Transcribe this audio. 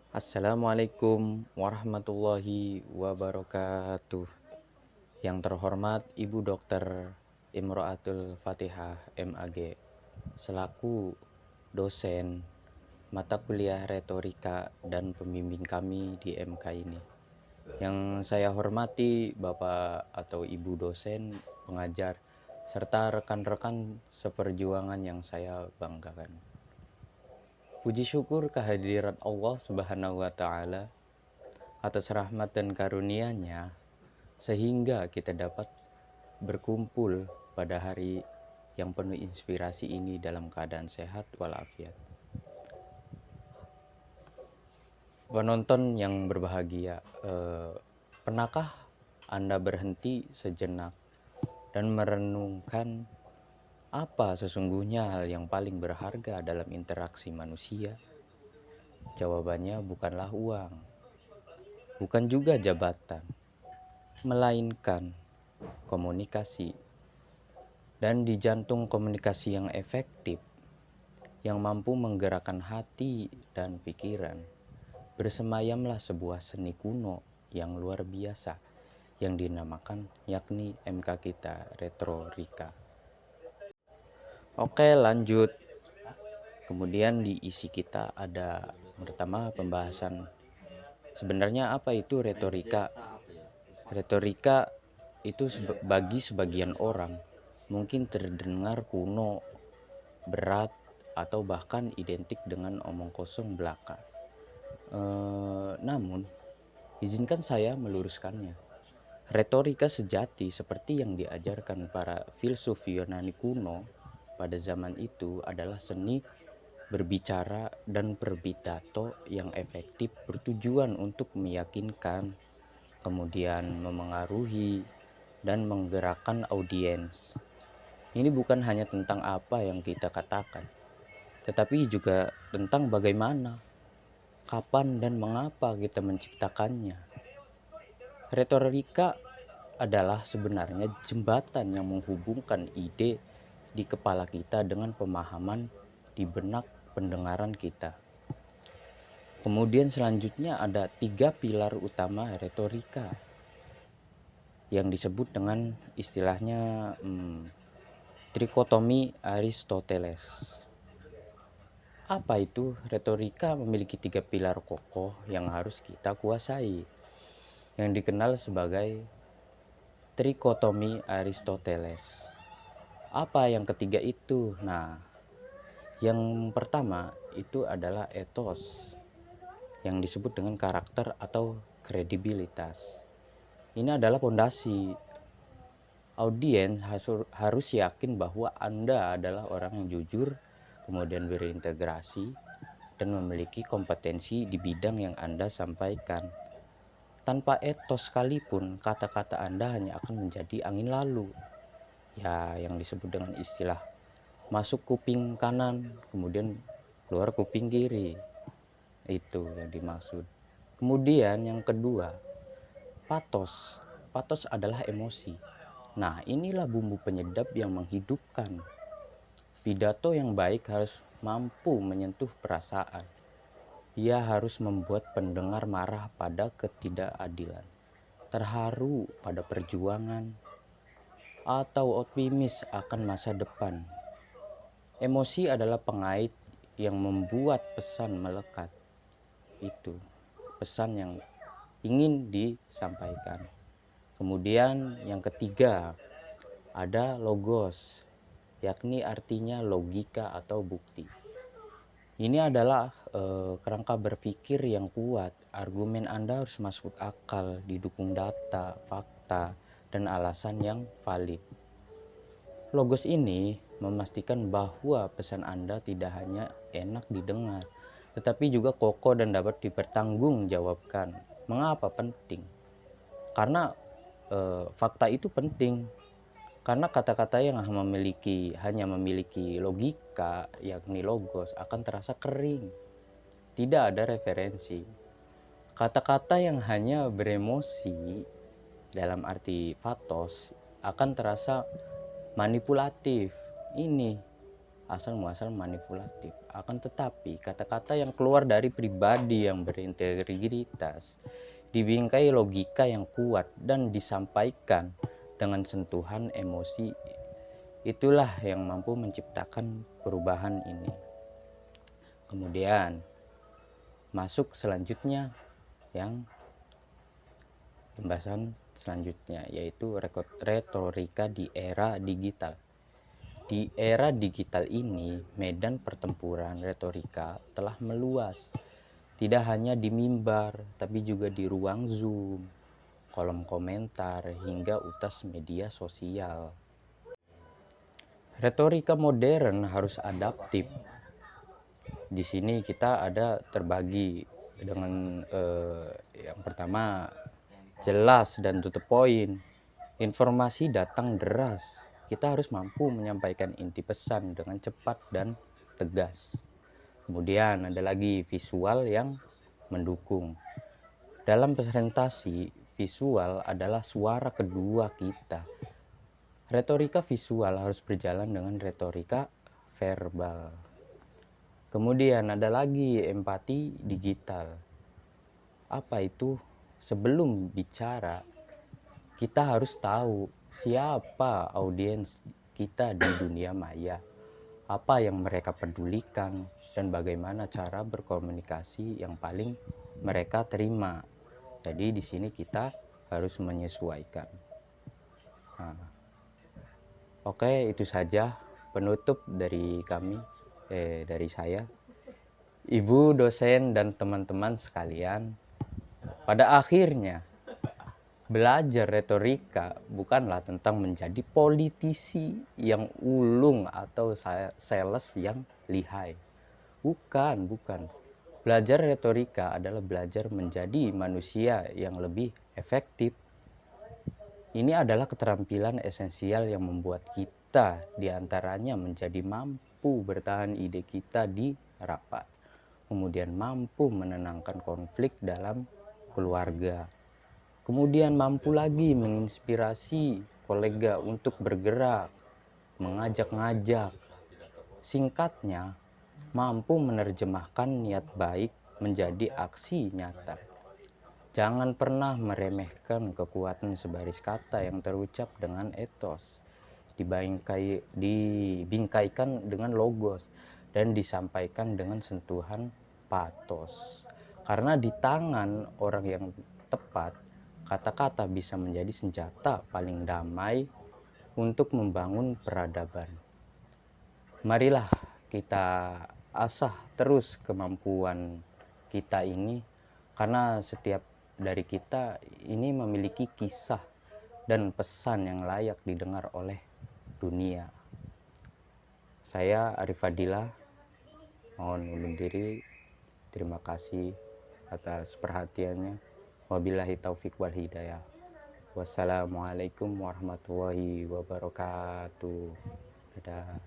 Assalamualaikum warahmatullahi wabarakatuh. Yang terhormat Ibu Dr. Imro'atul Fatihah MAG selaku dosen mata kuliah retorika dan pembimbing kami di MK ini. Yang saya hormati Bapak atau Ibu dosen, pengajar, serta rekan-rekan seperjuangan yang saya banggakan. Puji syukur kehadiran Allah Subhanahu wa Ta'ala atas rahmat dan karunia-Nya sehingga kita dapat berkumpul pada hari yang penuh inspirasi ini dalam keadaan sehat walafiat. Penonton yang berbahagia, pernahkah Anda berhenti sejenak dan merenungkan apa sesungguhnya hal yang paling berharga dalam interaksi manusia? Jawabannya bukanlah uang, bukan juga jabatan, melainkan komunikasi. Dan di jantung komunikasi yang efektif, yang mampu menggerakkan hati dan pikiran, bersemayamlah sebuah seni kuno yang luar biasa yang dinamakan yakni MK kita, retorika. Oke, lanjut. Kemudian di isi kita ada pertama pembahasan sebenarnya apa itu retorika. Retorika itu bagi sebagian orang mungkin terdengar kuno, berat, atau bahkan identik dengan omong kosong belaka. Namun, izinkan saya meluruskannya. Retorika sejati seperti yang diajarkan para filsuf Yunani kuno pada zaman itu adalah seni berbicara dan berbitato yang efektif bertujuan untuk meyakinkan, kemudian memengaruhi, dan menggerakkan audiens. Ini bukan hanya tentang apa yang kita katakan, tetapi juga tentang bagaimana, kapan, dan mengapa kita menciptakannya. Retorika adalah sebenarnya jembatan yang menghubungkan ide di kepala kita dengan pemahaman di benak pendengaran kita. Kemudian selanjutnya ada 3 pilar utama retorika yang disebut dengan istilahnya trikotomi Aristoteles. Apa itu? Retorika memiliki 3 pilar kokoh yang harus kita kuasai, yang dikenal sebagai trikotomi Aristoteles. Apa yang ketiga itu? Nah, yang pertama itu adalah ethos, yang disebut dengan karakter atau kredibilitas. Ini adalah fondasi. Audiens harus yakin bahwa Anda adalah orang yang jujur, kemudian berintegrasi, dan memiliki kompetensi di bidang yang Anda sampaikan. Tanpa etos sekalipun, kata-kata Anda hanya akan menjadi angin lalu. Ya, yang disebut dengan istilah masuk kuping kanan, kemudian keluar kuping kiri. Itu yang dimaksud. Kemudian yang kedua, patos. Patos adalah emosi. Nah, inilah bumbu penyedap yang menghidupkan. Pidato yang baik harus mampu menyentuh perasaan. Ia harus membuat pendengar marah pada ketidakadilan, terharu pada perjuangan, atau optimis akan masa depan. Emosi adalah pengait yang membuat pesan melekat. Itu pesan yang ingin disampaikan. Kemudian yang ketiga ada logos, yakni artinya logika atau bukti. Ini adalah kerangka berpikir yang kuat. Argumen Anda harus masuk akal, didukung data, fakta, dan alasan yang valid. Logos ini memastikan bahwa pesan Anda tidak hanya enak didengar, tetapi juga kokoh dan dapat dipertanggungjawabkan. Mengapa penting? Karena fakta itu penting. Karena kata-kata yang hanya memiliki logika, yakni logos, akan terasa kering. Tidak ada referensi. Kata-kata yang hanya beremosi, dalam arti patos, akan terasa manipulatif. Ini asal muasal manipulatif. Akan tetapi kata-kata yang keluar dari pribadi yang berintegritas, dibingkai logika yang kuat dan disampaikan dengan sentuhan emosi, itulah yang mampu menciptakan perubahan ini. Kemudian masuk selanjutnya yang pembahasan selanjutnya, yaitu retorika di era digital. Di era digital ini, medan pertempuran retorika telah meluas. Tidak hanya di mimbar, tapi juga di ruang Zoom, kolom komentar, hingga utas media sosial. Retorika modern harus adaptif. Di sini kita ada terbagi dengan yang pertama, jelas dan to the point. Informasi datang deras. Kita harus mampu menyampaikan inti pesan dengan cepat dan tegas. Kemudian ada lagi visual yang mendukung. Dalam presentasi, visual adalah suara kedua kita. Retorika visual harus berjalan dengan retorika verbal. Kemudian ada lagi empati digital. Apa itu? Sebelum bicara, kita harus tahu siapa audiens kita di dunia maya, apa yang mereka pedulikan, dan bagaimana cara berkomunikasi yang paling mereka terima. Jadi di sini kita harus menyesuaikan. Nah, oke, itu saja penutup dari kami, dari saya, Ibu dosen dan teman-teman sekalian. Pada akhirnya, belajar retorika bukanlah tentang menjadi politisi yang ulung atau sales yang lihai. Bukan. Belajar retorika adalah belajar menjadi manusia yang lebih efektif. Ini adalah keterampilan esensial yang membuat kita diantaranya menjadi mampu bertahan ide kita di rapat. Kemudian mampu menenangkan konflik dalam keluarga. Kemudian mampu lagi menginspirasi kolega untuk bergerak, mengajak-ngajak. Singkatnya, mampu menerjemahkan niat baik menjadi aksi nyata. Jangan pernah meremehkan kekuatan sebaris kata yang terucap dengan etos, dibingkaikan dengan logos, dan disampaikan dengan sentuhan patos. Karena di tangan orang yang tepat, kata-kata bisa menjadi senjata paling damai untuk membangun peradaban. Marilah kita asah terus kemampuan kita ini, karena setiap dari kita ini memiliki kisah dan pesan yang layak didengar oleh dunia. Saya Arif Fadila, mohon undur diri. Terima kasih atas perhatiannya. Wabillahi taufik wal hidayah. Wassalamualaikum warahmatullahi wabarakatuh. Dadah.